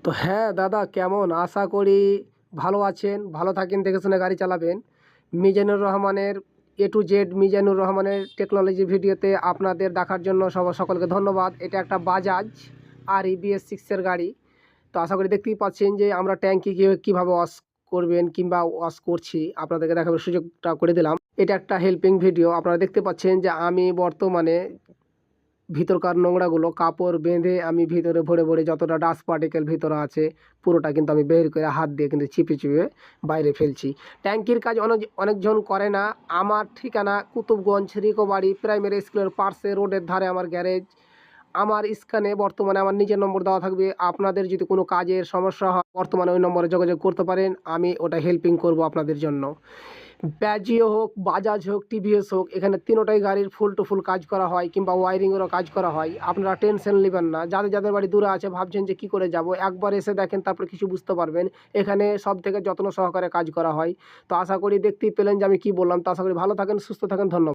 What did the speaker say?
তো হ্যাঁ দাদা, কেমন? আশা করি ভালো আছেন, ভালো থাকেন, দেখে শুনে গাড়ি চালাবেন। মিজানুর রহমানের A to Z মিজানুর রহমানের টেকনোলজি ভিডিওতে আপনাদের দেখার জন্য সকলকে ধন্যবাদ। এটা একটা বাজাজ RE BS6 গাড়ি। তো আশা করি দেখতেই পাচ্ছেন যে আমরা ট্যাঙ্কি কীভাবে ওয়াশ করবেন কিংবা ওয়াশ করছি আপনাদেরকে দেখাবার সুযোগটা করে দিলাম। এটা একটা হেল্পিং ভিডিও। আপনারা দেখতে পাচ্ছেন যে আমি বর্তমানে ভিতরকার নোংরাগুলো কাপড় বেঁধে আমি ভিতরে ভরে ভরে যতটা ডাস্ট পার্টিকেল ভিতরে আছে পুরোটা কিন্তু আমি বের করে হাত দিয়ে কিন্তু চিপে চিপে বাইরে ফেলছি। ট্যাঙ্কির কাজ অনেকজন করে না। আমার ঠিকানা কুতুবগঞ্জ রিকোবাড়ি প্রাইমারি স্কুলের পার্শ্বে রোডের ধারে আমার গ্যারেজ। আমার স্ক্যানে বর্তমানে আমার নিজের নম্বর দেওয়া থাকবে। আপনাদের যদি কোনো কাজের সমস্যা হয় বর্তমানে ওই নম্বরে যোগাযোগ করতে পারেন, আমি ওটা হেল্পিং করব আপনাদের জন্য। প্যাজিও হোক, বাজাজ হোক, টিভিএস হোক, এখানে তিনোটাই গাড়ির ফুল টু ফুল কাজ করা হয় কিংবা ওয়ারিংয়েরও কাজ করা হয়। আপনারা টেনশন নেবেন না। যাদের যাদের বাড়ি দূরে আছে ভাবছেন যে কী করে যাব, একবার এসে দেখেন তারপরে কিছু বুঝতে পারবেন। এখানে সব থেকে যত্ন সহকারে কাজ করা হয়। তো আশা করি দেখতেই পেলেন যে আমি কী বললাম। তো আশা করি ভালো থাকেন, সুস্থ থাকেন, ধন্যবাদ।